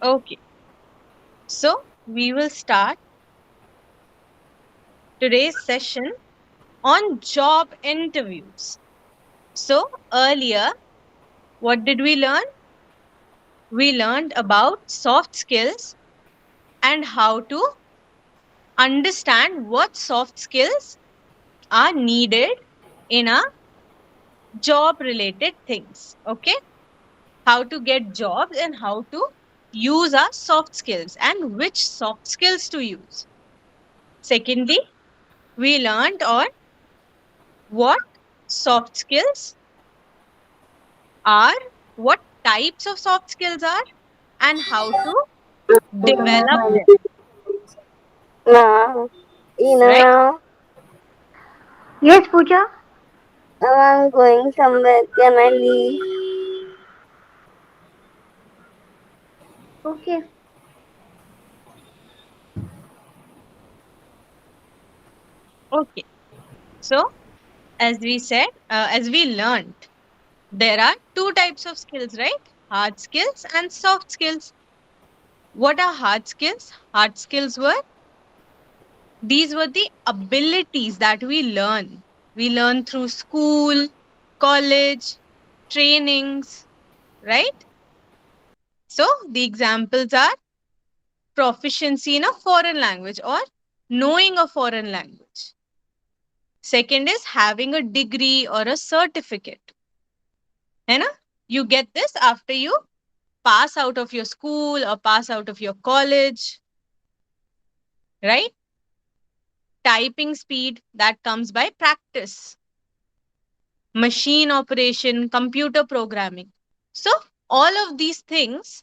Okay, so we will start today's session on job interviews. So, earlier, what did we learn? We learned about soft skills and how to understand what soft skills are needed in a job related things. Okay, how to get jobs and how to use our soft skills and which soft skills to use. Secondly, we learned on what soft skills are, what types of soft skills are, and how to develop them, Now, right? now, Yes, Pooja. now I'm going somewhere. Can I leave? Okay. Okay. So, as we said, as we learned, there are two types of skills, right? Hard skills and soft skills. What are hard skills? Hard skills were these were the abilities that we learn. We learn through school, college, trainings, right? So, the examples are proficiency in a foreign language or knowing a foreign language. Second is having a degree or a certificate. है ना? You get this after you pass out of your school or pass out of your college, right? Typing speed that comes by practice, machine operation, computer programming. So, all of these things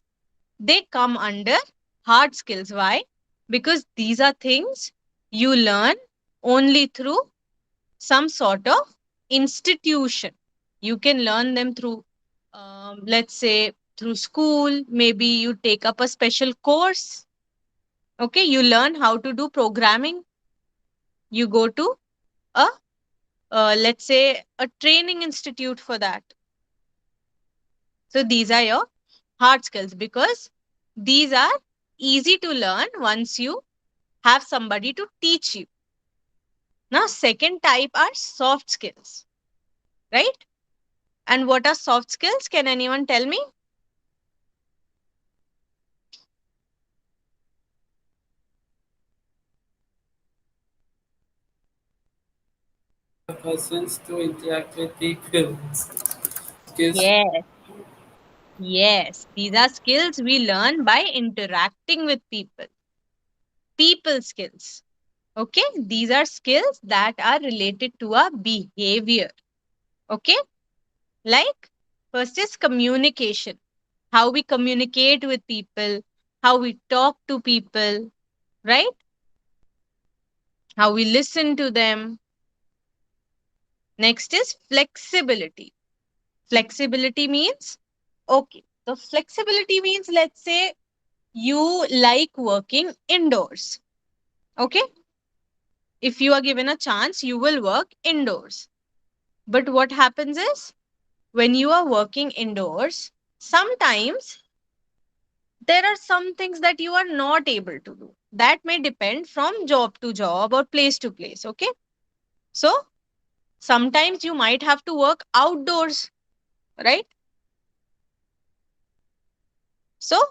they come under hard skills. Why? Because these are things you learn only through some sort of institution. You can learn them through, let's say, through school. Maybe you take up a special course. Okay, you learn how to do programming. You go to a, let's say, a training institute for that. So these are your hard skills because these are easy to learn once you have somebody to teach you. Now, second type are soft skills, right? And what are soft skills? Can anyone tell me? persons to interact with people. Skills. Yes, yes. These are skills we learn by interacting with people. People skills. Okay, these are skills that are related to our behavior. Okay, like first is communication, how we communicate with people, how we talk to people, right? How we listen to them. Next is flexibility. Flexibility means, okay, the flexibility means, let's say you like working indoors. Okay, if you are given a chance, you will work indoors. But what happens is when you are working indoors, sometimes there are some things that you are not able to do. That may depend from job to job or place to place. Okay, so sometimes you might have to work outdoors, right? So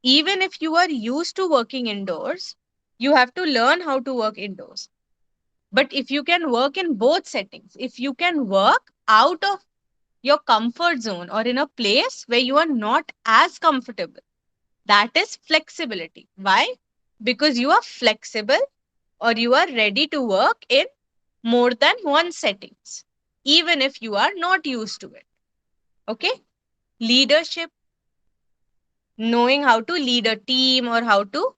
even if you are used to working indoors, you have to learn how to work indoors. But if you can work in both settings, if you can work out of your comfort zone or in a place where you are not as comfortable, that is flexibility. Why? Because you are flexible or you are ready to work in more than one settings, even if you are not used to it. Okay. Leadership, knowing how to lead a team or how to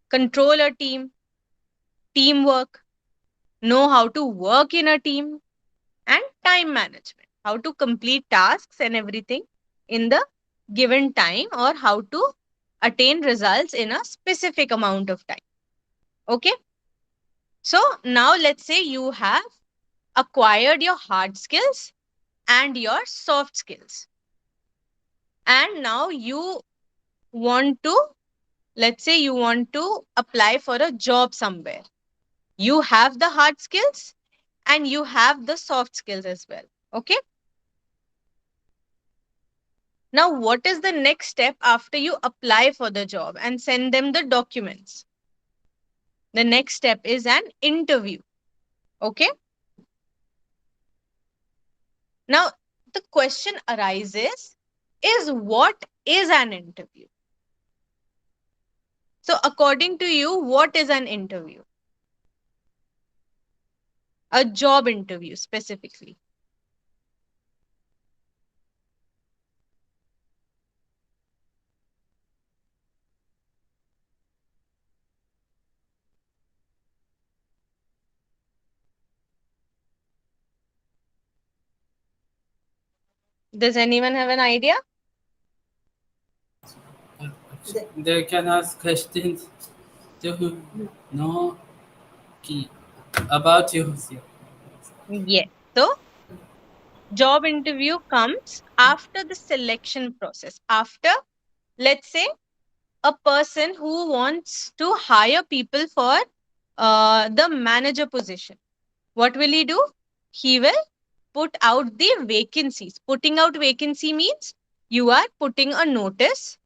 control a team. Teamwork, know how to work in a team. And time management, how to complete tasks and everything in the given time or how to attain results in a specific amount of time. Okay, so now let's say you have acquired your hard skills and your soft skills, and now you want to, let's say you want to apply for a job somewhere. You have the hard skills and you have the soft skills as well. Okay. Now, what is the next step after you apply for the job and send them the documents? The next step is an interview. Okay. Now, the question arises is what is an interview? So, according to you, what is an interview? A job interview specifically. Does anyone have an idea? They can ask questions to know key about you. Yes. So, job interview comes after the selection process. After, let's say, a person who wants to hire people for the manager position. What will he do? He will put out the vacancies. Putting out vacancy means you are putting a notice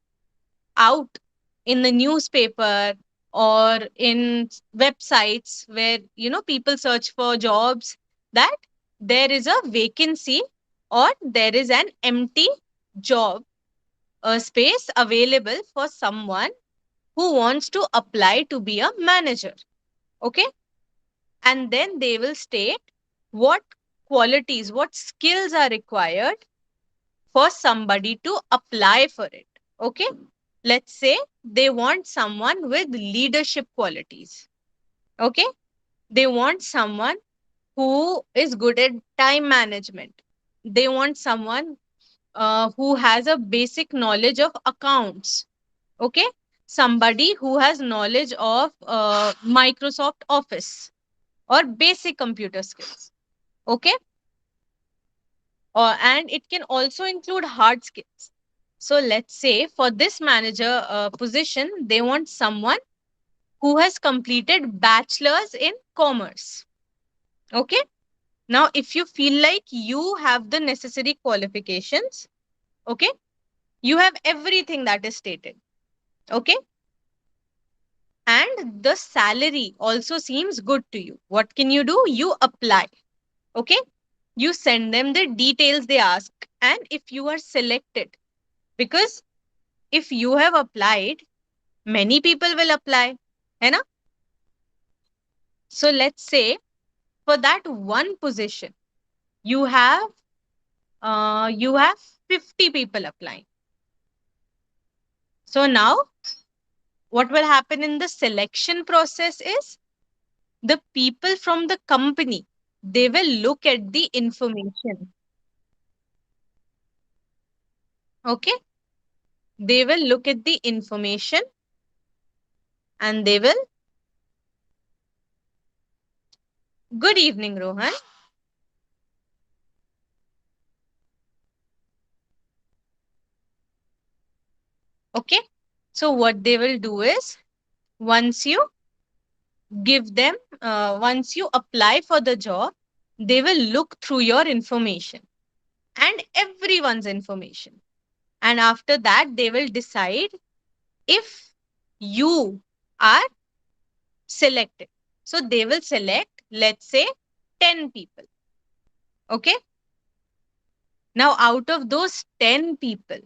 out in the newspaper or in websites where people search for jobs, that there is a vacancy or there is an empty job space available for someone who wants to apply to be a manager. Okay. And then they will state what qualities, what skills are required for somebody to apply for it. Okay. Let's say they want someone with leadership qualities. Okay. They want someone who is good at time management. They want someone who has a basic knowledge of accounts. Okay. Somebody who has knowledge of Microsoft Office or basic computer skills. Okay. And it can also include hard skills. So let's say for this manager position, they want someone who has completed bachelor's in commerce. Okay. Now, if you feel like you have the necessary qualifications, okay, you have everything that is stated. Okay. And the salary also seems good to you. What can you do? You apply. Okay. You send them the details they ask. And if you are selected, because if you have applied, many people will apply. Hai na? So let's say for that one position, you have you have 50 people applying. So now what will happen in the selection process is the people from the company, they will look at the information. Okay. They will look at the information and they will, good evening, Rohan. Okay. So what they will do is once you once you apply for the job, they will look through your information and everyone's information. And after that, they will decide if you are selected. So they will select, let's say, 10 people. Okay. Now, out of those 10 people,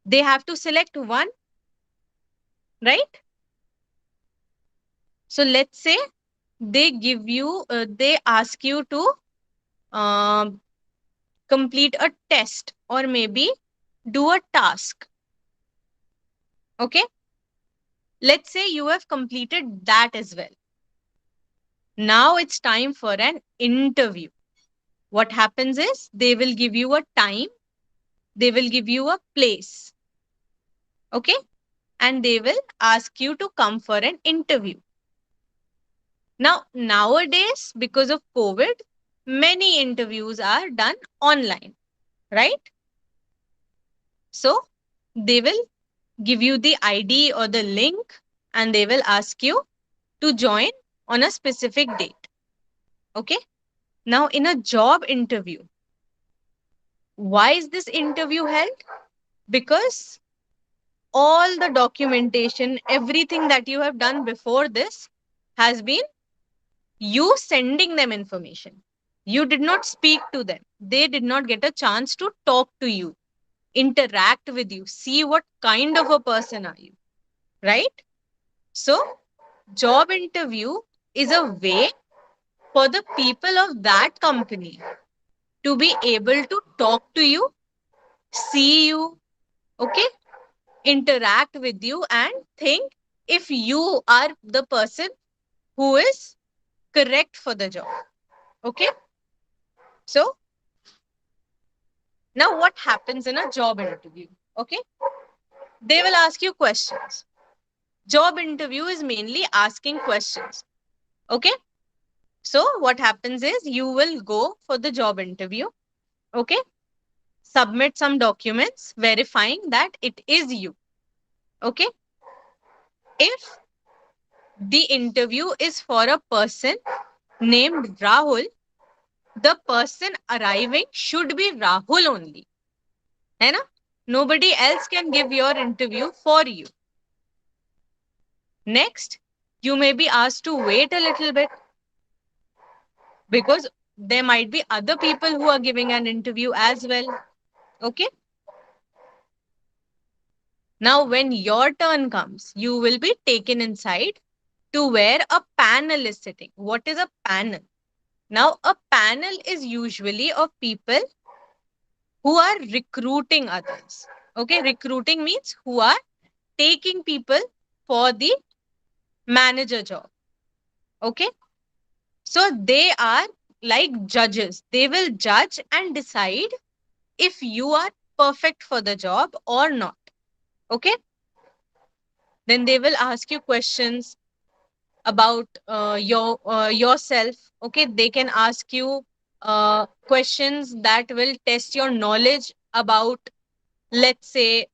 they have to select one, right? So let's say they ask you to um, complete a test or maybe do a task. Okay. Let's say you have completed that as well. Now it's time for an interview. What happens is they will give you a time, they will give you a place. Okay. And they will ask you to come for an interview. Now, nowadays, because of COVID, many interviews are done online, right? So they will give you the ID or the link, and they will ask you to join on a specific date. Okay. Now, in a job interview, why is this interview held? Because all the documentation, everything that you have done before this has been you sending them information. You did not speak to them. They did not get a chance to talk to you, interact with you, see what kind of a person are you, right? So, job interview is a way for the people of that company to be able to talk to you, see you, okay, interact with you, and think if you are the person who is correct for the job. Okay. So, now what happens in a job interview? Okay. They will ask you questions. Job interview is mainly asking questions. Okay. So, what happens is you will go for the job interview. Okay. Submit some documents verifying that it is you. Okay. If the interview is for a person named Rahul, the person arriving should be Rahul only. है ना? Nobody else can give your interview for you. Next, you may be asked to wait a little bit because there might be other people who are giving an interview as well. Okay. Now, when your turn comes, you will be taken inside to where a panel is sitting. What is a panel? Now, a panel is usually of people who are recruiting others. Okay, recruiting means who are taking people for the manager job. Okay, so they are like judges. They will judge and decide if you are perfect for the job or not. Okay, then they will ask you questions about yourself. Okay, they can ask you questions that will test your knowledge about, let's say,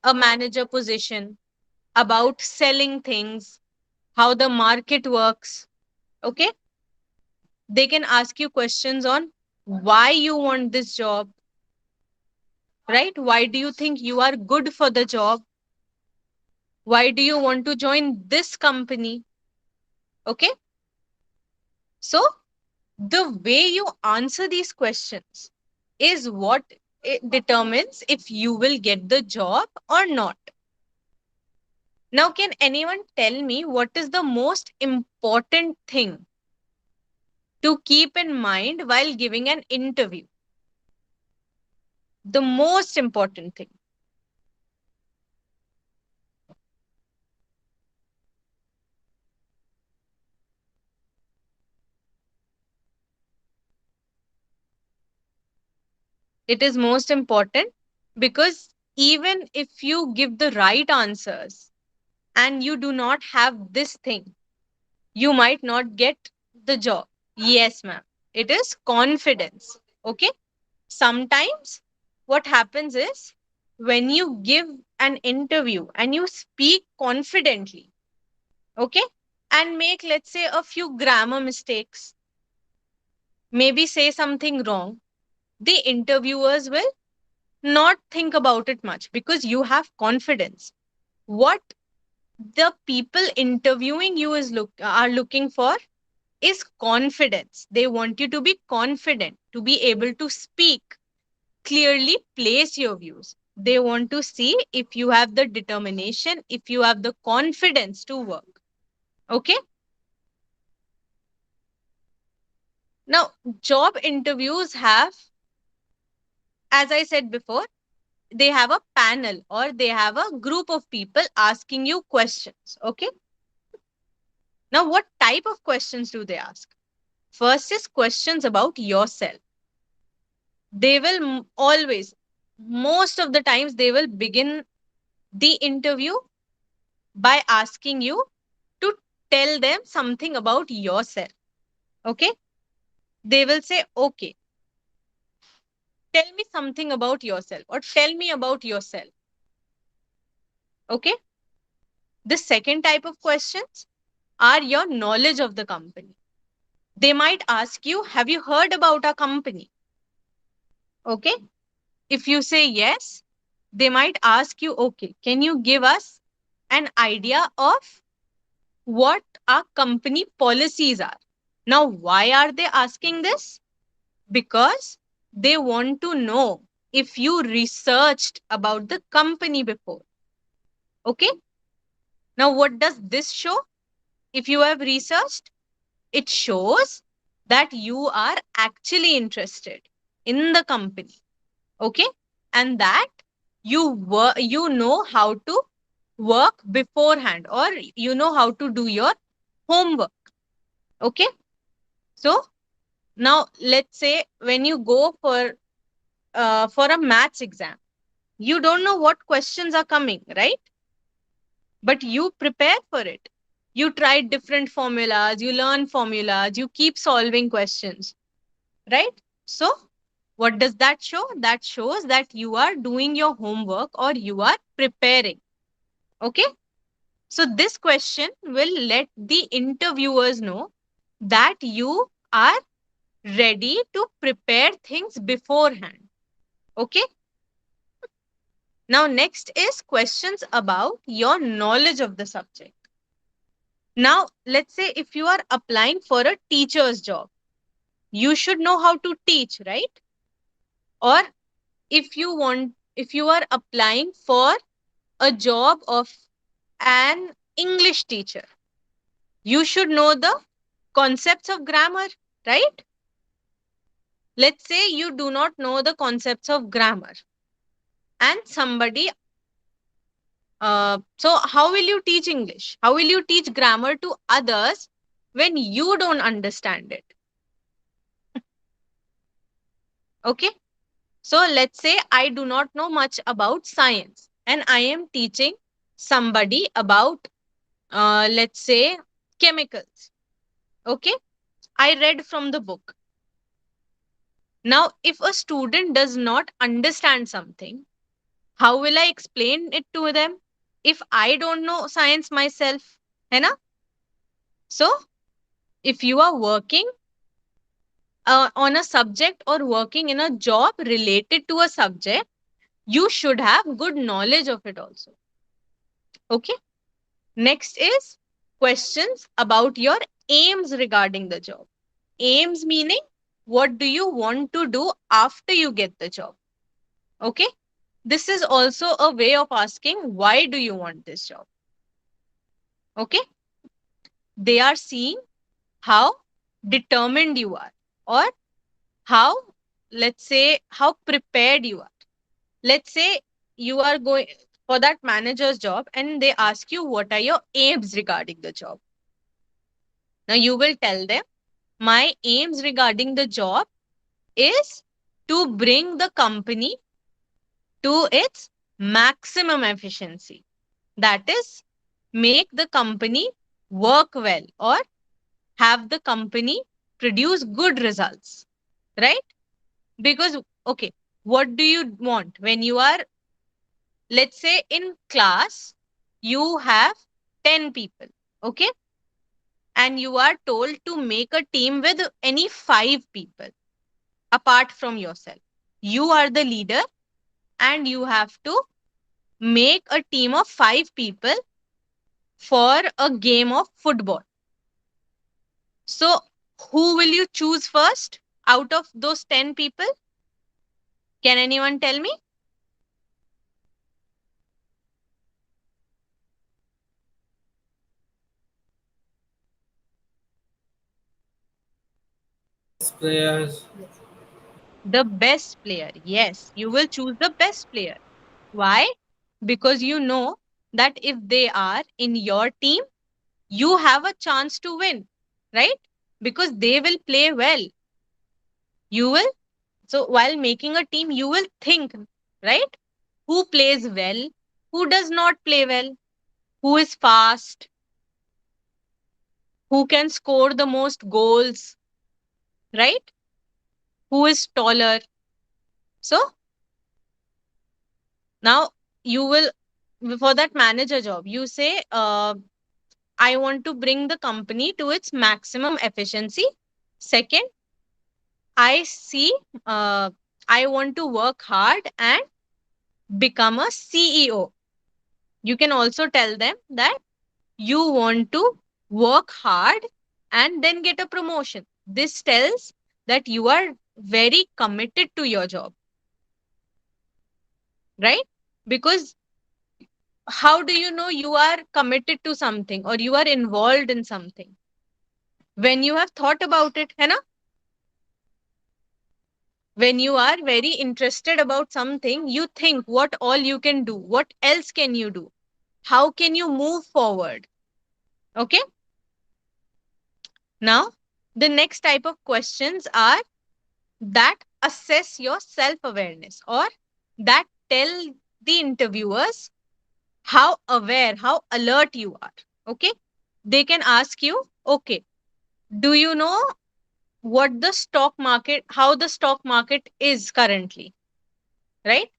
a manager position, about selling things, how the market works. Okay, they can ask you questions on why you want this job, right? Why do you think you are good for the job? Why do you want to join this company? Okay, so the way you answer these questions is what it determines if you will get the job or not. Now, can anyone tell me what is the most important thing to keep in mind while giving an interview? The most important thing. It is most important because even if you give the right answers and you do not have this thing, you might not get the job. Yes, ma'am. It is confidence. Okay. Sometimes what happens is when you give an interview and you speak confidently, okay, and make, let's say, a few grammar mistakes, maybe say something wrong, the interviewers will not think about it much because you have confidence. What the people interviewing you are looking for is confidence. They want you to be confident, to be able to speak clearly, place your views. They want to see if you have the determination, if you have the confidence to work. Okay. Now, job interviews have, as I said before, they have a panel or they have a group of people asking you questions. Okay. Now, what type of questions do they ask? First is questions about yourself. They will always, most of the times, they will begin the interview by asking you to tell them something about yourself. Okay. They will say, okay, tell me something about yourself or tell me about yourself. Okay. The second type of questions are your knowledge of the company. They might ask you, have you heard about our company? Okay. If you say yes, they might ask you, okay, can you give us an idea of what our company policies are? Now, why are they asking this? Because they want to know if you researched about the company before. Okay. Now, what does this show? If you have researched, it shows that you are actually interested in the company. Okay. And that you know how to work beforehand, or you know how to do your homework. Okay. So now let's say when you go for a maths exam, you don't know what questions are coming, right? But you prepare for it. You try different formulas, you learn formulas, you keep solving questions, right? So what does that show? That shows that you are doing your homework or you are preparing. Okay. So this question will let the interviewers know that you are ready to prepare things beforehand. Okay. Now, next is questions about your knowledge of the subject. Now, let's say if you are applying for a teacher's job, you should know how to teach, right? Or if you are applying for a job of an English teacher, you should know the concepts of grammar, right? Let's say you do not know the concepts of grammar and somebody, so how will you teach English? How will you teach grammar to others when you don't understand it? Okay. So let's say I do not know much about science and I am teaching somebody about, let's say, chemicals. Okay. I read from the book. Now, if a student does not understand something, how will I explain it to them if I don't know science myself? है ना? So, if you are working on a subject or working in a job related to a subject, you should have good knowledge of it also. Okay. Next is questions about your aims regarding the job. Aims meaning what do you want to do after you get the job? Okay. This is also a way of asking why do you want this job? Okay. They are seeing how determined you are, or how, let's say, how prepared you are. Let's say you are going for that manager's job and they ask you what are your aims regarding the job. Now you will tell them my aims regarding the job is to bring the company to its maximum efficiency. That is, make the company work well or have the company produce good results, right? Because, okay, what do you want when you are, let's say, in class, you have 10 people, okay? And you are told to make a team with any 5 people apart from yourself. You are the leader and you have to make a team of 5 people for a game of football. So, who will you choose first out of those 10 people? Can anyone tell me? Players. The best player. Yes, you will choose the best player. Why? Because you know that if they are in your team, you have a chance to win, right? Because they will play well. You will. So, while making a team, you will think, right? Who plays well? Who does not play well? Who is fast? Who can score the most goals, right? Who is taller? So, now you will. for that manager job, you say, I want to bring the company to its maximum efficiency. Second, I see, uh, I want to work hard and become a CEO. You can also tell them that you want to work hard and then get a promotion. This tells that you are very committed to your job, right? Because how do you know you are committed to something or you are involved in something? When you have thought about it, है ना? When you are very interested about something, you think what all you can do, what else can you do, how can you move forward. Okay, now the next type of questions are that assess your self awareness, or that tell the interviewers how aware, how alert you are. Okay, they can ask you, okay, do you know what the stock market, how the stock market is currently, right?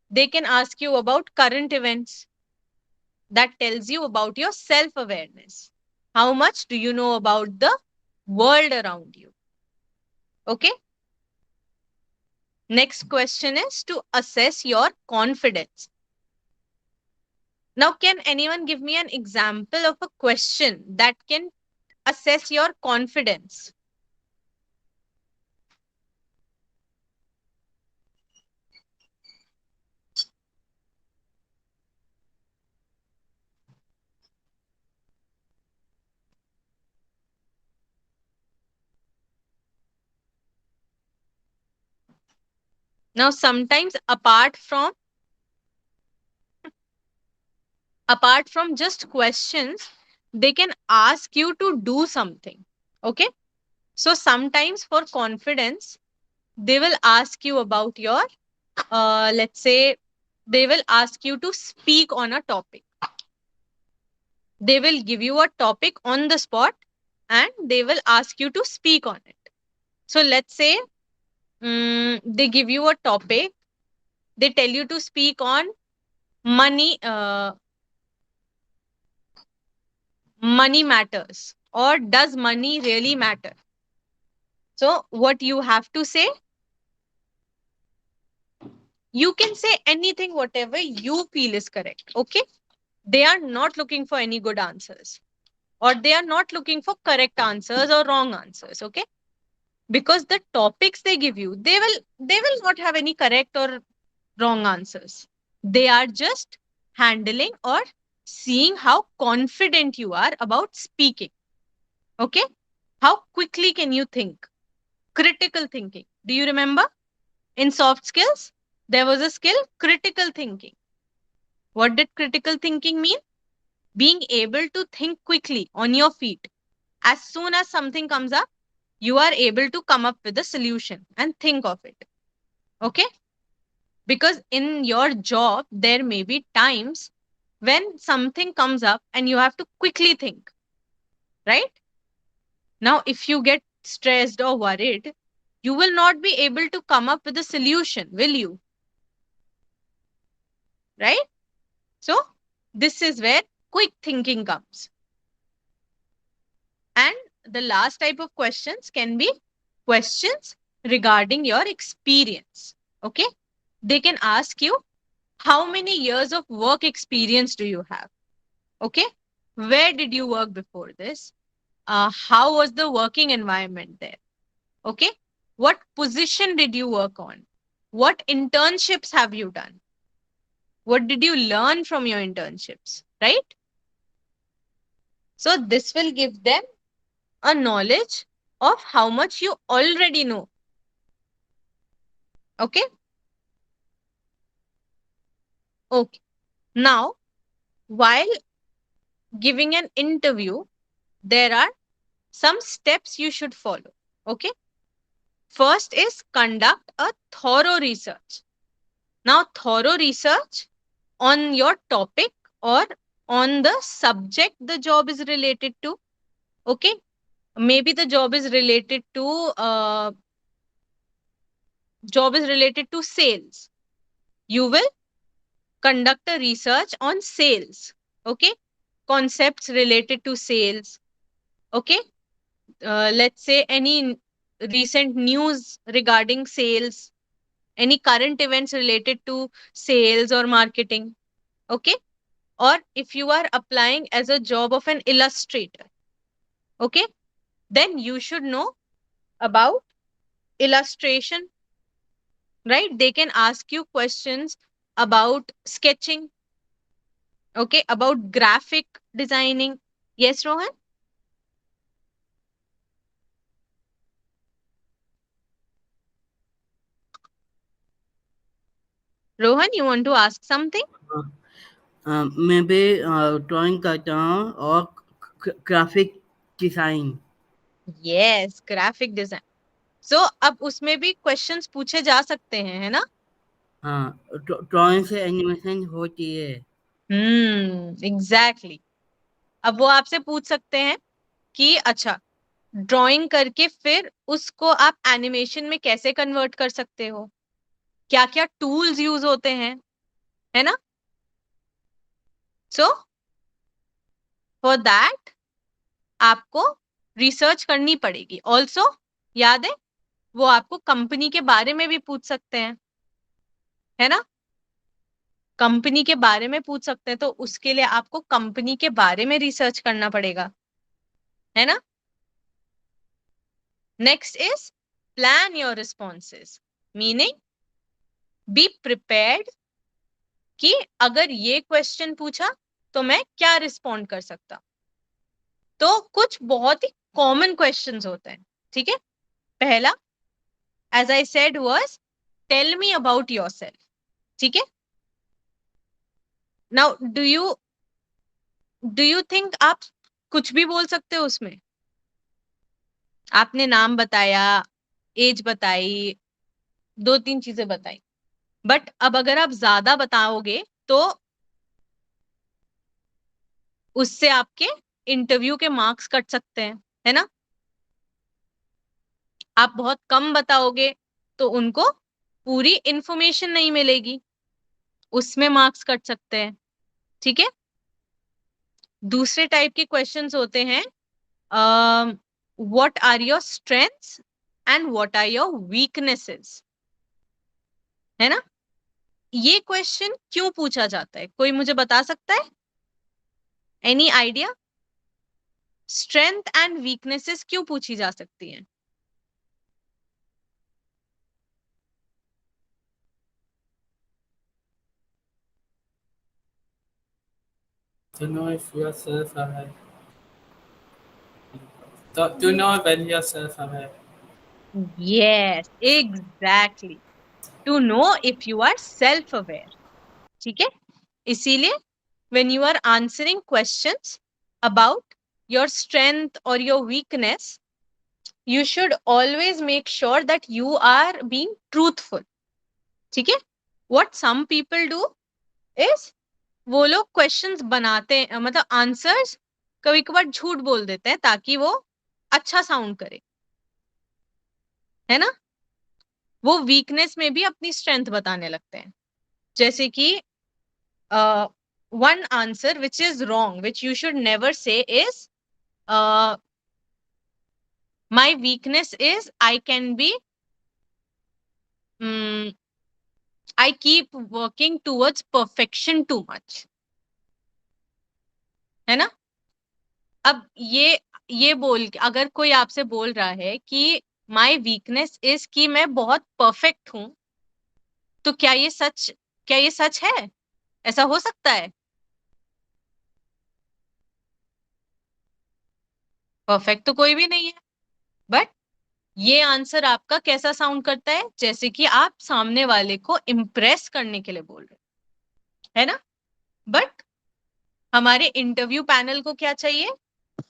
They can ask you about current events. That tells you about your self awareness. How much do you know about the world around you? Okay. Next question is to assess your confidence. Now, can anyone give me an example of a question that can assess your confidence? Now, sometimes apart from just questions, they can ask you to do something. Okay. So sometimes for confidence, they will ask you about your, let's say, they will ask you to speak on a topic. They will give you a topic on the spot and they will ask you to speak on it. So let's say, they give you a topic, they tell you to speak on money, money matters, or does money really matter? So what you have to say, you can say anything, whatever you feel is correct. Okay, they are not looking for any good answers, or they are not looking for correct answers or wrong answers. Okay, because the topics they give you, they will not have any correct or wrong answers. They are just handling or seeing how confident you are about speaking. Okay, how quickly can you think? Critical thinking, do you remember? In soft skills, there was a skill, critical thinking. What did critical thinking mean? Being able to think quickly on your feet. As soon as something comes up, you are able to come up with a solution and think of it. Okay? Because in your job, there may be times when something comes up and you have to quickly think, right? Now, if you get stressed or worried, you will not be able to come up with a solution, will you? Right? So, this is where quick thinking comes. And the last type of questions can be questions regarding your experience. Okay. They can ask you, how many years of work experience do you have? Okay. Where did you work before this? How was the working environment there? Okay. What position did you work on? What internships have you done? What did you learn from your internships? Right. So this will give them a knowledge of how much you already know. Okay. Okay. Now, while giving an interview, there are some steps you should follow. Okay. First is conduct a thorough research. Now, thorough research on your topic or on the subject the job is related to. Okay. Maybe the job is related to sales. You will conduct a research on sales. Okay, concepts related to sales. Okay, let's say any recent news regarding sales, any current events related to sales or marketing. Okay, or if you are applying as a job of an illustrator, okay, then you should know about illustration, right? They can ask you questions about sketching, okay, about graphic designing. Yes, Rohan? Rohan, you want to ask something? maybe drawing करता or graphic design. Yes, graphic design. So अब उसमें भी questions पूछे जा सकते हैं, है ना? हाँ, ड्राइंग से एनिमेशन होती है. एग्जैक्टली. अब वो आपसे पूछ सकते हैं कि अच्छा, ड्राइंग करके फिर उसको आप एनिमेशन में कैसे कन्वर्ट कर सकते हो, क्या क्या टूल्स यूज होते हैं, है ना? सो फॉर दैट आपको रिसर्च करनी पड़ेगी. ऑल्सो याद है, वो आपको कंपनी के बारे में भी पूछ सकते हैं, है ना? कंपनी के बारे में पूछ सकते हैं, तो उसके लिए आपको कंपनी के बारे में रिसर्च करना पड़ेगा, है ना? Next is plan your responses, meaning be prepared कि अगर ये क्वेश्चन पूछा तो मैं क्या रिस्पॉन्ड कर सकता. तो कुछ बहुत ही कॉमन क्वेश्चंस होते हैं, ठीक है? पहला, as I said, was tell me about yourself. ठीक है? नाउ डू यू थिंक आप कुछ भी बोल सकते हो उसमें? आपने नाम बताया, एज बताई, दो तीन चीजें बताई, बट अब अगर आप ज्यादा बताओगे तो उससे आपके इंटरव्यू के मार्क्स कट सकते हैं, है ना? आप बहुत कम बताओगे तो उनको पूरी इंफॉर्मेशन नहीं मिलेगी, उसमें मार्क्स कट सकते हैं. ठीक है? दूसरे टाइप के क्वेश्चंस होते हैं, what are your strengths and what are your weaknesses, है ना? ये क्वेश्चन क्यों पूछा जाता है, कोई मुझे बता सकता है? Any idea? Strength and weaknesses क्यों पूछी जा सकती हैं? To know if you are self-aware. To know when you are self-aware. Yes, exactly, to know if you are self aware. ठीक है? इसीलिए when you are answering questions about your strength or your weakness, you should always make sure that you are being truthful. ठीक है? What some people do is वो लोग questions बनाते हैं, मतलब आंसर्स कभी कभार झूठ बोल देते हैं ताकि वो अच्छा साउंड करे, है ना? वो वीकनेस में भी अपनी स्ट्रेंथ बताने लगते हैं. जैसे कि one answer which is wrong, which you should never say is, my weakness is I can be, I keep working towards perfection too much, है ना? अब ये बोल के अगर कोई आपसे बोल रहा है कि माय वीकनेस इज कि मैं बहुत परफेक्ट हूं, तो क्या ये सच है? ऐसा हो सकता है? परफेक्ट तो कोई भी नहीं है, बट ये आंसर आपका कैसा साउंड करता है? जैसे कि आप सामने वाले को इम्प्रेस करने के लिए बोल रहे हैं, है ना? बट हमारे इंटरव्यू पैनल को क्या चाहिए?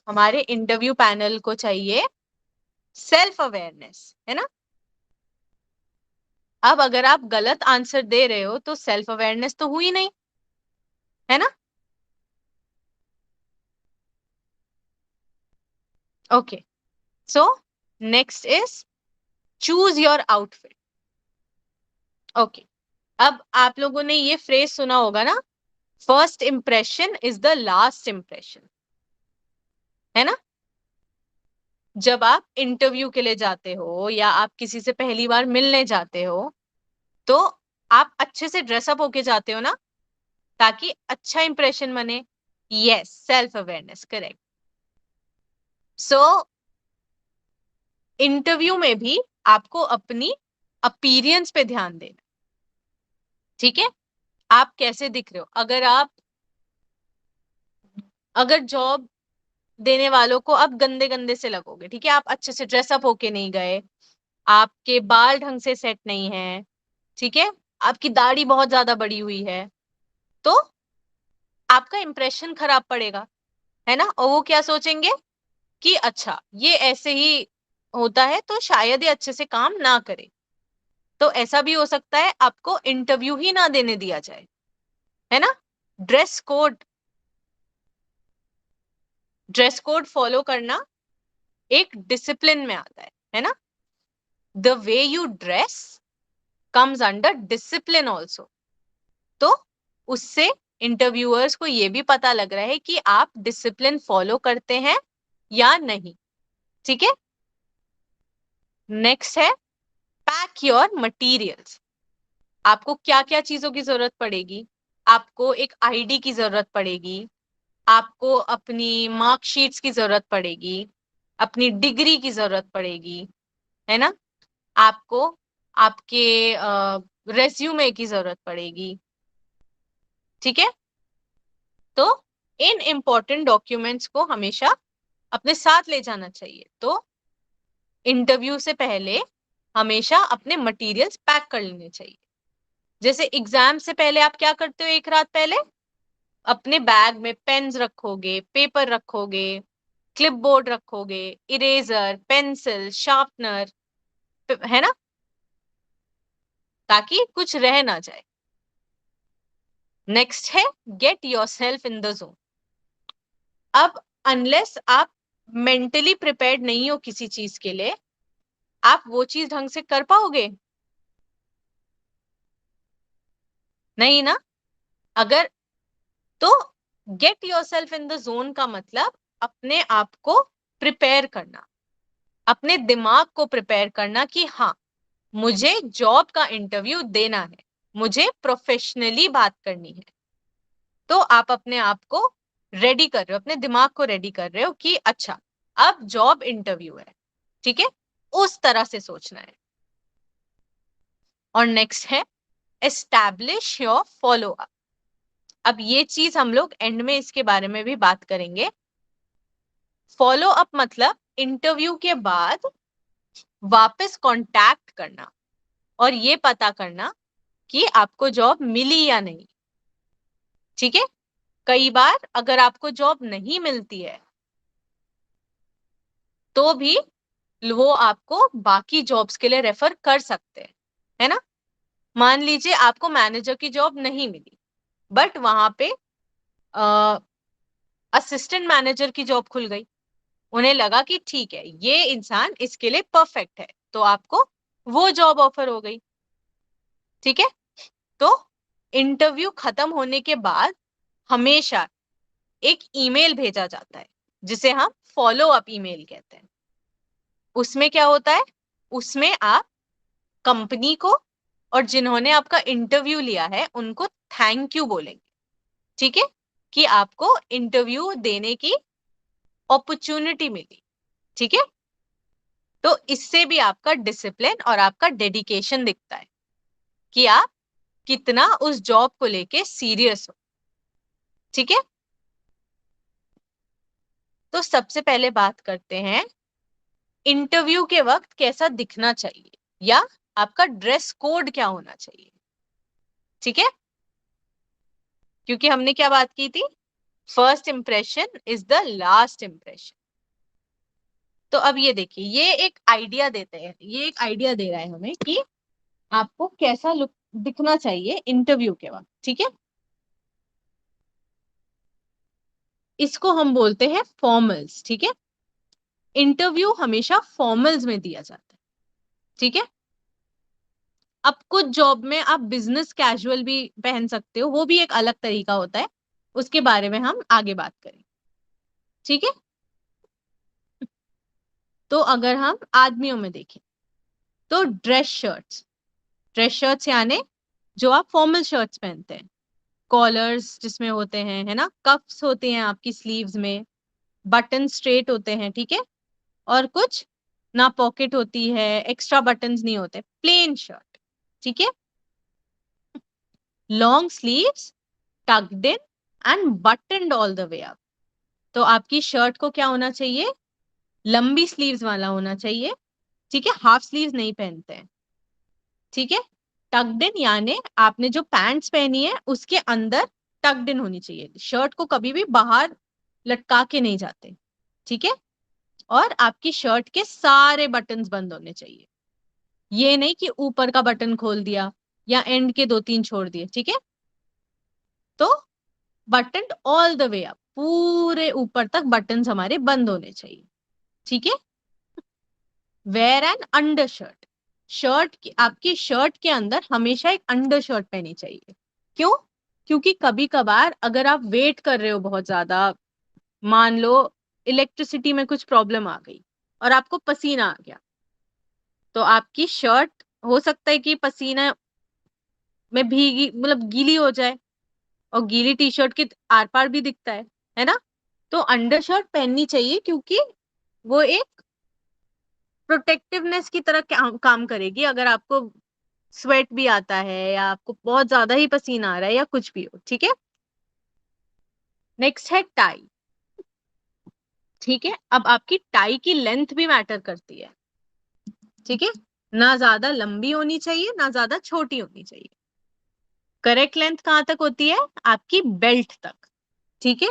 हमारे इंटरव्यू पैनल को चाहिए सेल्फ अवेयरनेस, है ना? अब अगर आप गलत आंसर दे रहे हो तो सेल्फ अवेयरनेस तो हुई नहीं, है ना? Okay, so next is choose your outfit. Okay, अब आप लोगों ने ये फ्रेज सुना होगा ना, first impression is the last impression, है ना? जब आप इंटरव्यू के लिए जाते हो या आप किसी से पहली बार मिलने जाते हो, तो आप अच्छे से ड्रेसअप होके जाते हो ना, ताकि अच्छा इंप्रेशन बने। Yes, self awareness, correct. So interview में भी आपको अपनी अपीयरेंस पे ध्यान देना, ठीक है? आप कैसे दिख रहे हो? अगर जॉब देने वालों को आप गंदे गंदे से लगोगे, ठीक है, आप अच्छे से ड्रेसअप होके नहीं गए, आपके बाल ढंग से सेट नहीं है, ठीक है, आपकी दाढ़ी बहुत ज्यादा बड़ी हुई है, तो आपका इंप्रेशन खराब पड़ेगा, है ना? और वो क्या सोचेंगे कि अच्छा ये ऐसे ही होता है, तो शायद ये अच्छे से काम ना करे। तो ऐसा भी हो सकता है आपको इंटरव्यू ही ना देने दिया जाए, है ना? Dress code dress code follow करना एक डिसिप्लिन में आता है ना? The way you dress comes under discipline also. तो उससे इंटरव्यूअर्स को ये भी पता लग रहा है कि आप डिसिप्लिन फॉलो करते हैं या नहीं, ठीक है? नेक्स्ट है पैक योर मटीरियल्स। आपको क्या क्या चीजों की जरूरत पड़ेगी? आपको एक आईडी की जरूरत पड़ेगी, आपको अपनी मार्कशीट्स की जरूरत पड़ेगी, अपनी डिग्री की जरूरत पड़ेगी, है ना? आपको आपके रेज्यूमे की जरूरत पड़ेगी, ठीक है? तो इन इंपॉर्टेंट डॉक्यूमेंट्स को हमेशा अपने साथ ले जाना चाहिए। तो इंटरव्यू से पहले हमेशा अपने मटेरियल्स पैक कर लेने चाहिए। जैसे एग्जाम से पहले आप क्या करते हो? एक रात पहले अपने बैग में पेन्स रखोगे, पेपर रखोगे, क्लिपबोर्ड रखोगे, इरेजर, पेंसिल, शार्पनर, है ना, ताकि कुछ रह ना जाए। नेक्स्ट है get yourself in the zone. अब अनलेस आप मेंटली प्रिपेयर्ड नहीं हो किसी चीज के लिए, आप वो चीज ढंग से कर पाओगे? नहीं ना? अगर तो get yourself in the zone का मतलब अपने आप को प्रिपेयर करना, अपने दिमाग को प्रिपेयर करना कि हाँ, मुझे जॉब का इंटरव्यू देना है, मुझे प्रोफेशनली बात करनी है। तो आप अपने आप को रेडी कर रहे हो, अपने दिमाग को रेडी कर रहे हो कि अच्छा अब जॉब इंटरव्यू है, ठीक है? उस तरह से सोचना है। और नेक्स्ट है एस्टैब्लिश योर फॉलो अप। अब ये चीज हम लोग एंड में इसके बारे में भी बात करेंगे। फॉलो अप मतलब इंटरव्यू के बाद वापस कांटेक्ट करना और ये पता करना कि आपको जॉब मिली या नहीं, ठीक है? कई बार अगर आपको जॉब नहीं मिलती है तो भी वो आपको बाकी जॉब्स के लिए रेफर कर सकते हैं, है ना? मान लीजिए आपको मैनेजर की जॉब नहीं मिली, बट वहां पे असिस्टेंट मैनेजर की जॉब खुल गई, उन्हें लगा कि ठीक है ये इंसान इसके लिए परफेक्ट है, तो आपको वो जॉब ऑफर हो गई, ठीक है? तो इंटरव्यू खत्म होने के बाद हमेशा एक ईमेल भेजा जाता है जिसे हम फॉलो अप ईमेल कहते हैं। उसमें क्या होता है? उसमें आप कंपनी को और जिन्होंने आपका इंटरव्यू लिया है उनको थैंक यू बोलेंगे, ठीक है, कि आपको इंटरव्यू देने की अपॉर्चुनिटी मिली, ठीक है? तो इससे भी आपका डिसिप्लिन और आपका डेडिकेशन दिखता है कि आप कितना उस जॉब को लेके सीरियस हो, ठीक है? तो सबसे पहले बात करते हैं इंटरव्यू के वक्त कैसा दिखना चाहिए या आपका ड्रेस कोड क्या होना चाहिए, ठीक है? क्योंकि हमने क्या बात की थी, first impression is the last impression. तो अब ये देखिए, ये एक आइडिया देते हैं, ये एक आइडिया दे रहा है हमें कि आपको कैसा लुक दिखना चाहिए इंटरव्यू के वक्त, ठीक है? इसको हम बोलते हैं फॉर्मल्स, ठीक है? इंटरव्यू हमेशा फॉर्मल्स में दिया जाता है, ठीक है? अब कुछ जॉब में आप बिजनेस कैजुअल भी पहन सकते हो, वो भी एक अलग तरीका होता है, उसके बारे में हम आगे बात करें, ठीक है। तो अगर हम आदमियों में देखें तो ड्रेस शर्ट्स यानी जो आप फॉर्मल शर्ट्स पहनते हैं, कॉलर्स जिसमें होते हैं, है ना, कफ्स होते हैं आपकी स्लीव्स में, बटन स्ट्रेट होते हैं, ठीक है, और कुछ ना पॉकेट होती है, एक्स्ट्रा बटन्स नहीं होते, प्लेन शर्ट, ठीक है, long sleeves, tucked in and buttoned all the way up. तो आपकी शर्ट को क्या होना चाहिए, लंबी स्लीव्स वाला होना चाहिए, ठीक है, हाफ स्लीव्स नहीं पहनते हैं, ठीक है। टक्ड इन यानी आपने जो पैंट्स पहनी है उसके अंदर टक्ड इन होनी चाहिए, शर्ट को कभी भी बाहर लटका के नहीं जाते, ठीक है। और आपकी शर्ट के सारे बटन्स बंद होने चाहिए, ये नहीं कि ऊपर का बटन खोल दिया या एंड के 2-3 छोड़ दिए, ठीक है। तो button all the way up, पूरे ऊपर तक बटन्स हमारे बंद होने चाहिए, ठीक है। Wear an under shirt, shirt की, आपकी शर्ट के अंदर हमेशा एक अंडर शर्ट पहनी चाहिए। क्यों? क्योंकि कभी कभार अगर आप वेट कर रहे हो बहुत ज्यादा, मान लो इलेक्ट्रिसिटी में कुछ प्रॉब्लम आ गई और आपको पसीना आ गया, तो आपकी शर्ट हो सकता है कि पसीना में भीगी, मतलब गीली हो जाए, और गीली टी शर्ट के आर पार भी दिखता है ना। तो अंडर शर्ट पहननी चाहिए क्योंकि वो एक प्रोटेक्टिवनेस की तरह काम करेगी, अगर आपको स्वेट भी आता है या आपको बहुत ज्यादा ही पसीना आ रहा है या कुछ भी हो, ठीक है। नेक्स्ट है टाई, ठीक है। अब आपकी टाई की लेंथ भी मैटर करती है, ठीक है, ना ज्यादा लंबी होनी चाहिए ना ज्यादा छोटी होनी चाहिए। करेक्ट लेंथ कहां तक होती है, आपकी बेल्ट तक, ठीक है।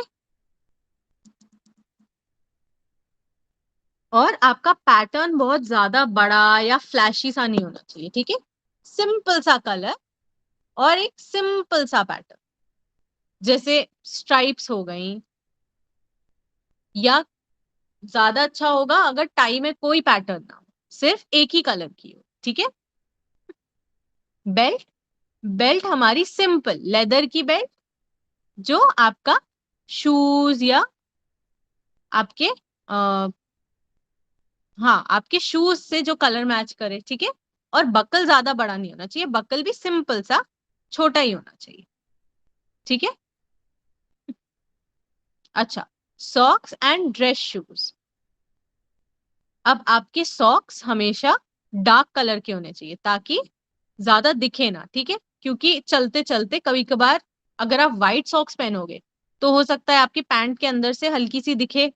और आपका पैटर्न बहुत ज्यादा बड़ा या फ्लैशी सा नहीं होना चाहिए, ठीक है, सिंपल सा कलर और एक सिंपल सा पैटर्न, जैसे स्ट्राइप्स हो गई, या ज्यादा अच्छा होगा अगर टाई में कोई पैटर्न ना हो, सिर्फ एक ही कलर की हो, ठीक है। बेल्ट, बेल्ट हमारी सिंपल लेदर की बेल्ट, जो आपका शूज या आपके हाँ, आपके शूज से जो कलर मैच करे, ठीक है। और बकल ज्यादा बड़ा नहीं होना चाहिए, बकल भी सिंपल सा छोटा ही होना चाहिए, ठीक है। अच्छा, सॉक्स एंड ड्रेस शूज। अब आपके सॉक्स हमेशा डार्क कलर के होने चाहिए ताकि ज्यादा दिखे ना, ठीक है, क्योंकि चलते चलते कभी कभार अगर आप व्हाइट सॉक्स पहनोगे तो हो सकता है आपकी पैंट के अंदर से हल्की सी दिखे,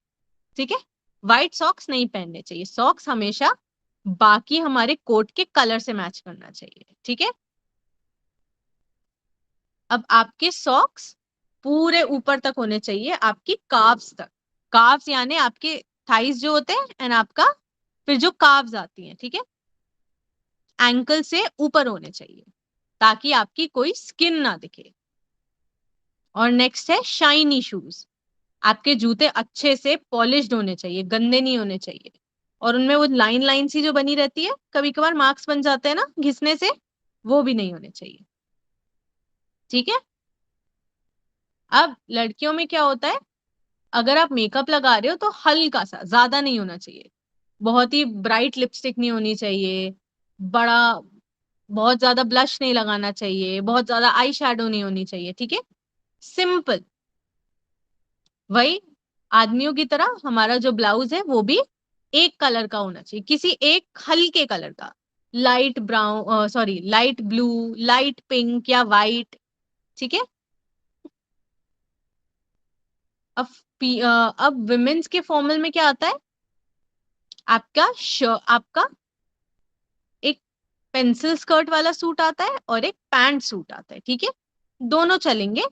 ठीक है। व्हाइट सॉक्स नहीं पहनने चाहिए, सॉक्स हमेशा बाकी हमारे कोट के कलर से मैच करना चाहिए, ठीक है। अब आपके सॉक्स पूरे ऊपर तक होने चाहिए, आपकी काव्स तक, काव्स यानी आपके थाइस जो होते हैं एंड आपका फिर जो काव्स आती हैं, ठीक है, एंकल से ऊपर होने चाहिए ताकि आपकी कोई स्किन ना दिखे। और नेक्स्ट है शाइनी शूज, आपके जूते अच्छे से पॉलिश्ड होने चाहिए, गंदे नहीं होने चाहिए, और उनमें वो लाइन लाइन सी जो बनी रहती है, कभी कभार मार्क्स बन जाते हैं ना घिसने से, वो भी नहीं होने चाहिए, ठीक है। अब लड़कियों में क्या होता है, अगर आप मेकअप लगा रहे हो तो हल्का सा, ज्यादा नहीं होना चाहिए, बहुत ही ब्राइट लिपस्टिक नहीं होनी चाहिए, बड़ा बहुत ज्यादा ब्लश नहीं लगाना चाहिए, बहुत ज्यादा आई शेडो नहीं होनी चाहिए, ठीक है, सिंपल। वही आदमियों की तरह हमारा जो ब्लाउज है वो भी एक कलर का होना चाहिए, किसी एक हल्के कलर का, light brown, sorry light blue, light pink या वाइट, ठीक है। अब अब विमेन्स के फॉर्मल में क्या आता है, आपका एक पेंसिल स्कर्ट वाला सूट आता है और एक पैंट सूट आता है, ठीक है, दोनों चलेंगे,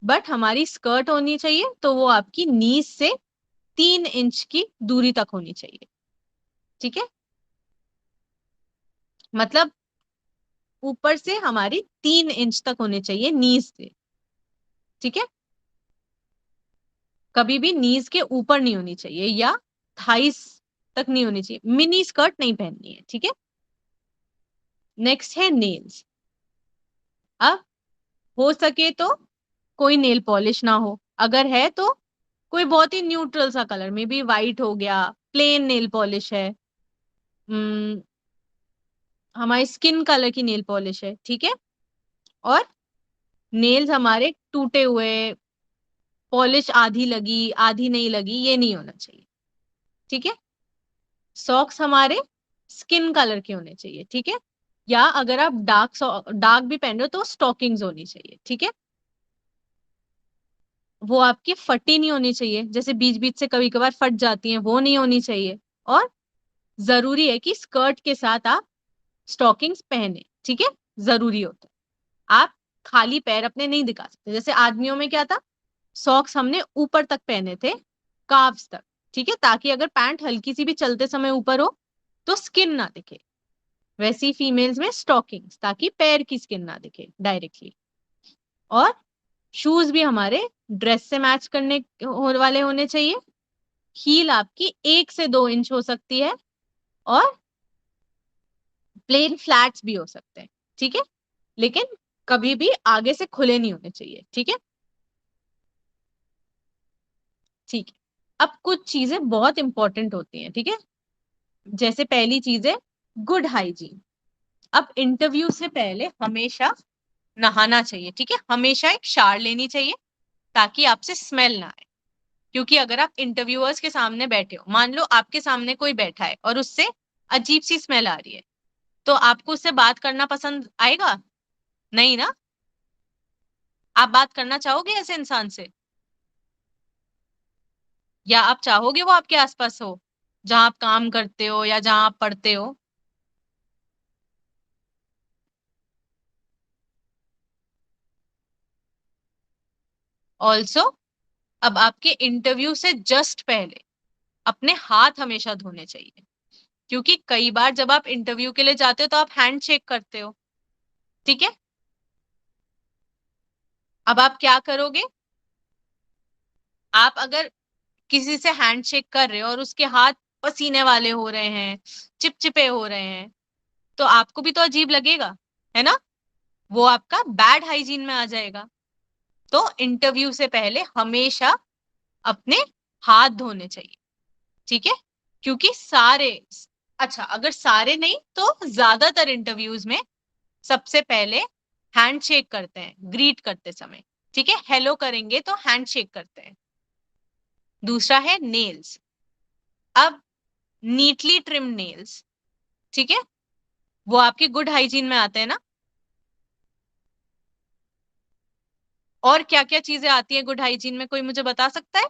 बट हमारी स्कर्ट होनी चाहिए तो वो आपकी नीज से 3 इंच की दूरी तक होनी चाहिए, ठीक है, मतलब ऊपर से हमारी 3 इंच तक होने चाहिए नीज से, ठीक है, कभी भी नीज के ऊपर नहीं होनी चाहिए या थाइस तक नहीं होनी चाहिए, मिनी स्कर्ट नहीं पहननी है, ठीक है। नेक्स्ट है नेल्स। अब हो सके तो कोई नेल पॉलिश ना हो, अगर है तो कोई बहुत ही न्यूट्रल सा कलर, मे बी वाइट हो गया, प्लेन नेल पॉलिश है, हमारी स्किन कलर की नेल पॉलिश है, ठीक है। और नेल्स हमारे टूटे हुए, पॉलिश आधी लगी आधी नहीं लगी, ये नहीं होना चाहिए, ठीक है। सॉक्स हमारे स्किन कलर के होने चाहिए, ठीक है। या अगर आप डार्क भी पहन रहे हो तो स्टॉकिंग्स होनी चाहिए, ठीक है। वो आपकी फटी नहीं होनी चाहिए, जैसे बीच बीच से कभी कभार फट जाती हैं, वो नहीं होनी चाहिए। और जरूरी है कि स्कर्ट के साथ आप स्टॉकिंग्स पहने, ठीक है, जरूरी होता है। आप खाली पैर अपने नहीं दिखा सकते, जैसे आदमियों में क्या था, सॉक्स हमने ऊपर तक पहने थे, काफ्स तक, ठीक है, ताकि अगर पैंट हल्की सी भी चलते समय ऊपर हो तो स्किन ना दिखे। वैसे ही फीमेल्स में स्टॉकिंग्स, ताकि पैर की स्किन ना दिखे डायरेक्टली। और शूज भी हमारे ड्रेस से मैच करने वाले होने चाहिए। हील आपकी 1 से 2 इंच हो सकती है, और प्लेन फ्लैट्स भी हो सकते हैं, ठीक है, लेकिन कभी भी आगे से खुले नहीं होने चाहिए, ठीक है। ठीक है, अब कुछ चीजें बहुत इंपॉर्टेंट होती हैं, ठीक है। जैसे पहली चीज है गुड हाइजीन। अब इंटरव्यू से पहले हमेशा नहाना चाहिए, ठीक है, हमेशा एक शावर लेनी चाहिए, ताकि आपसे स्मेल ना आए। क्योंकि अगर आप इंटरव्यूअर्स के सामने बैठे हो, मान लो आपके सामने कोई बैठा है और उससे अजीब सी स्मेल आ रही है, तो आपको उससे बात करना पसंद आएगा? नहीं ना। आप बात करना चाहोगे ऐसे इंसान से, या आप चाहोगे वो आपके आसपास हो, जहां आप काम करते हो या जहां आप पढ़ते हो? ऑल्सो, अब आपके इंटरव्यू से जस्ट पहले अपने हाथ हमेशा धोने चाहिए, क्योंकि कई बार जब आप इंटरव्यू के लिए जाते हो तो आप हैंड शेक करते हो, ठीक है। अब आप क्या करोगे, आप अगर किसी से हैंड शेक कर रहे हो और उसके हाथ पसीने वाले हो रहे हैं, चिपचिपे हो रहे हैं, तो आपको भी तो अजीब लगेगा, है ना। वो आपका बैड हाइजीन में आ जाएगा। तो इंटरव्यू से पहले हमेशा अपने हाथ धोने चाहिए, ठीक है। क्योंकि सारे, अच्छा अगर सारे नहीं तो ज्यादातर इंटरव्यूज में सबसे पहले हैंडशेक करते हैं ग्रीट करते समय, ठीक है, हेलो करेंगे तो हैंडशेक करते हैं। दूसरा है नेल्स। अब नीटली ट्रिम नेल्स, ठीक है, वो आपकी गुड हाइजीन में आते हैं ना। और क्या क्या चीजें आती है गुड हाइजीन में, कोई मुझे बता सकता है?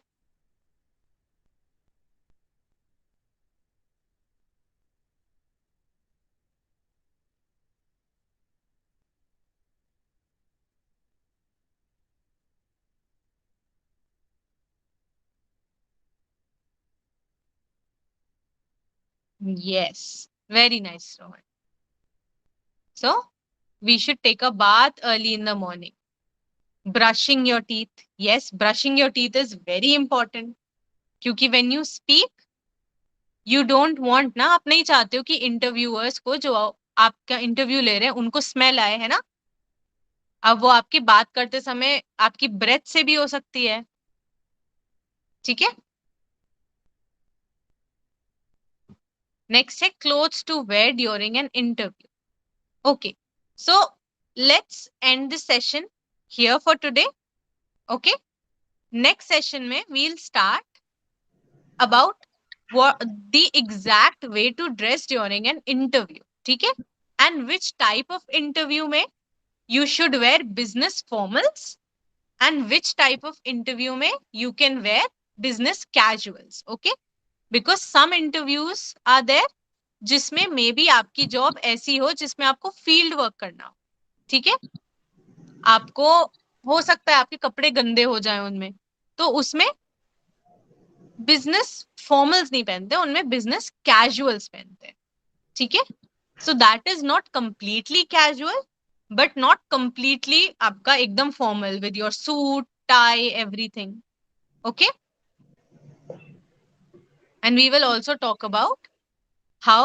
Yes, very nice Rohan. So we should take a bath early in the morning. Brushing your teeth, yes, brushing your teeth is very important, क्योंकि when you speak you don't want ना, आप नहीं चाहते हो कि इंटरव्यूअर्स को, जो आपका इंटरव्यू ले रहे हैं, उनको स्मेल आए, है ना। अब वो आपकी बात करते समय आपकी ब्रेथ से भी हो सकती है, ठीक है। नेक्स्ट है clothes to wear during an interview. Okay, so let's end this session here for today. Okay, next session में we'll start about what the exact way to dress during an interview, ठीक है, and which type of interview में you should wear business formals and which type of interview में you can wear business casuals, okay, because some interviews are there जिसमें may be आपकी job ऐसी हो जिसमें आपको फील्ड वर्क करना हो, ठीक है। आपको हो सकता है आपके कपड़े गंदे हो जाएं उनमें, तो उसमें बिजनेस फॉर्मल्स नहीं पहनते, उनमें बिजनेस कैजुअल्स पहनते हैं, ठीक है। So that is not completely casual, but not completely आपका एकदम formal with your suit tie everything, okay. And we will also talk about how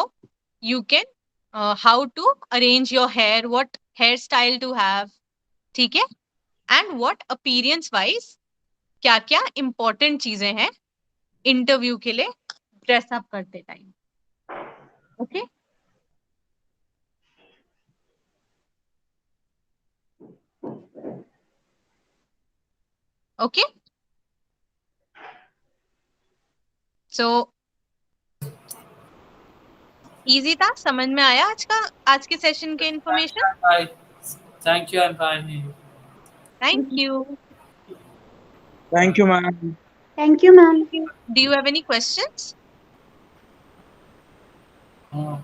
you can how to arrange your hair, what hairstyle to have, ठीक है? And what appearance wise क्या क्या important चीजें हैं interview के लिए dress up करते time. Okay. Okay. So easy था, समझ में आया आज के सेशन के information. Bye. Thank you. I'm fine. Thank you. Thank you, ma'am. Thank you, ma'am. Do you have any questions? No.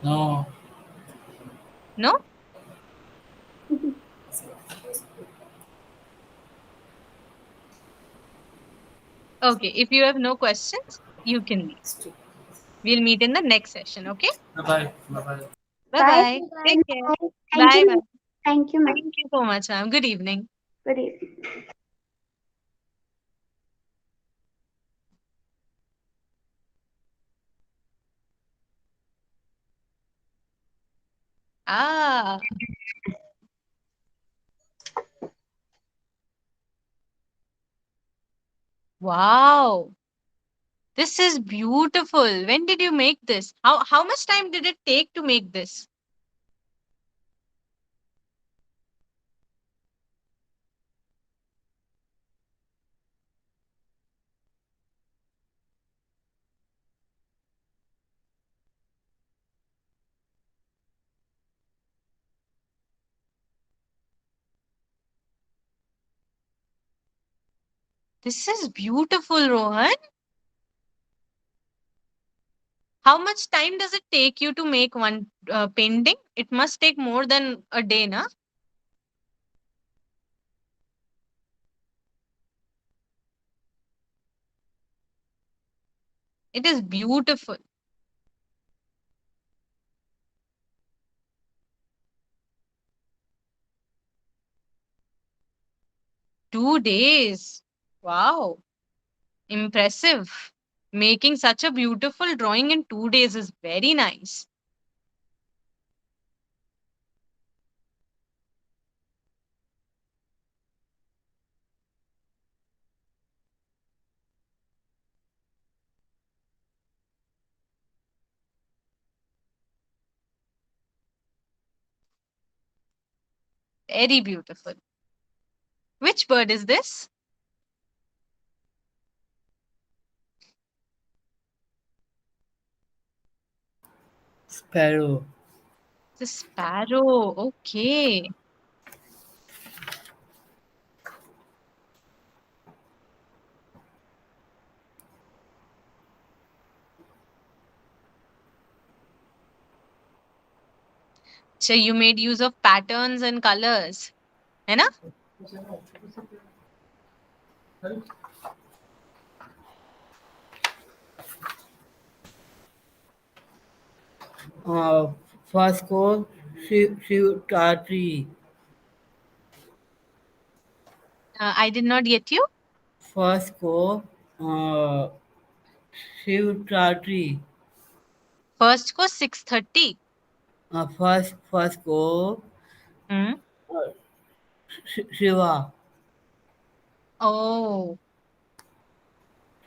No. No. Okay, if you have no questions you can leave. We'll meet in the next session. Okay. Bye bye. Bye bye. Bye Bye, bye. everyone. Take care. Bye. Thank Bye you, bye. ma'am. Thank you, ma'am. Thank you so much, ma'am. Good evening. Good evening. Ah, wow. This is beautiful. When did you make this? How much time did it take to make this? This is beautiful, Rohan. How much time does it take you to make one painting? It must take more than a day, na? It is beautiful. 2 days. Wow. Impressive. Making such a beautiful drawing in 2 days is very nice. Very beautiful. Which bird is this? Sparrow. The sparrow. Okay. So you made use of patterns and colors. है ना? Uh, First call, Shivratri. I did not get you. First call, uh, Shivratri. First को 6:30. First call, Hmm. Shiva. Oh.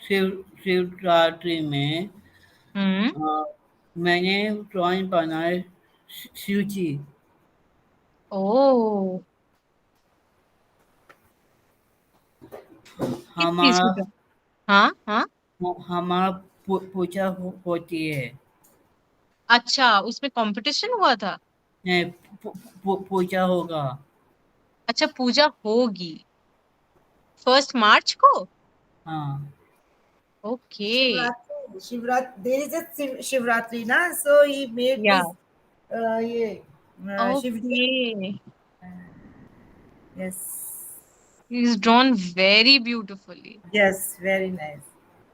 Shivratri में Hmm. मैंने drawing बनाया शिव जी. Oh. किस चीज हमारा की drawing? हाँ हाँ. हमारा पूजा होती है. अच्छा, उसमें कंपटीशन हुआ था. नहीं, पूजा होगा. अच्छा, पूजा होगी 1 मार्च को. हाँ. Okay. Shivratri, there is a Shivratri, na? So he made या. this, Shivji. Okay. Yes, He's drawn very beautifully. yes, very nice.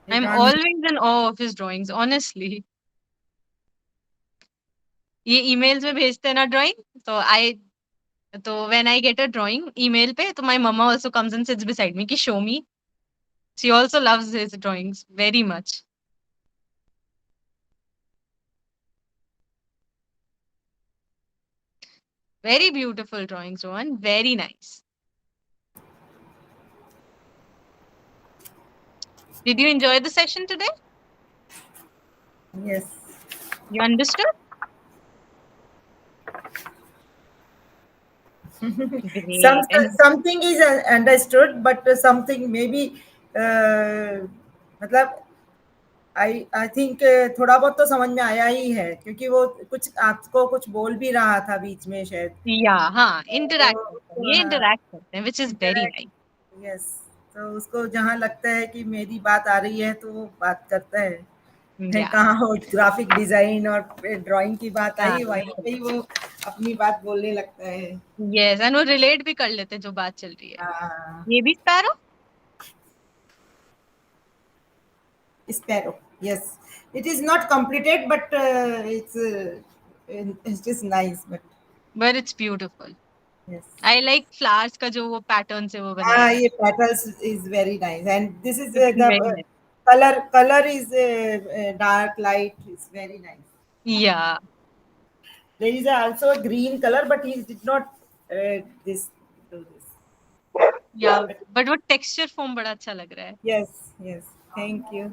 He I'm drawn. always in awe of his drawings, honestly. ये emails में भेजते हैं ना drawing, तो when I get a drawing email पे, तो my mama also comes and sits beside me कि show me. She also loves his drawings very much. Very beautiful drawings, Rohan. Very nice. Did you enjoy the session today? Yes. You understood? Some Great. And something is understood, but something maybe मतलब I think थोड़ा बहुत तो समझ में आया ही है, क्योंकि वो कुछ आपको कुछ बोल भी रहा था बीच में शायद। yeah, हाँ, interact करते हैं, तो ये हाँ, interact करते हैं, which is very nice. Yes, तो उसको जहाँ लगता है कि मेरी बात आ रही है तो वो बात करता है। Yeah. कहाँ हो ग्राफिक डिजाइन और ड्राइंग की बात हाँ, आई, वहीं पे ही वो अपनी बात बोलने लगता है। yes, and वो relate भी कर लेते हैं जो बात चल रही है। हाँ, ये भी sparrow? Sparrow. Yes, it is not completed, but it's just nice. But But it's beautiful. yes, I like flowers का जो वो pattern से वो बनाया है. ये petals is very nice, and this is It's the very nice. color is dark light. It's very nice. Yeah. There is also a green color, but he did not this do this. Yeah. But But वो texture form बड़ा अच्छा लग रहा है. yes, yes. Thank you.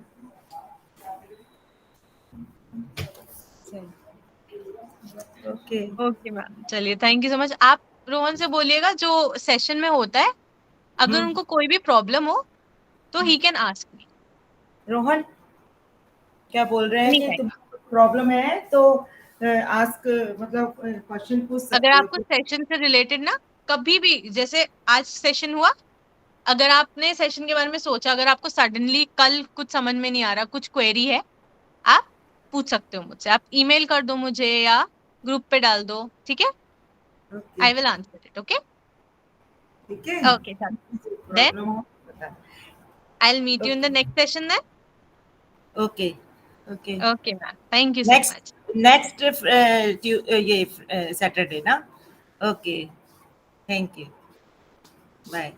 Okay. Okay ma'am, चलिए, thank you so much. आप रोहन से बोलिएगा जो सेशन में होता है, अगर उनको कोई भी प्रॉब्लम हो तो he can ask me Rohan क्या बोल रहे हैं एनी कि टाइम. तुम प्रॉब्लम है तो आस्क, मतलब क्वेश्चन पूछ अगर सकते हो आपको कि सेशन से रिलेटेड ना कभी भी, जैसे आज सेशन हुआ, अगर आपने सेशन के बारे में सोचा, अगर आपको सडनली कल कुछ समझ में नहीं आ रहा, कुछ क्वेरी है, आप पूछ सकते हो मुझसे. आप ईमेल कर दो मुझे या ग्रुप पे डाल दो, ठीक है? Okay, I will answer it. Okay. ठीक है, ओके सर. देन प्रॉब्लम हो बता। I will meet you in the next session then. Okay, okay. Okay ma'am, thank you so next much. Next ये सैटरडे ना? Okay, thank you, bye.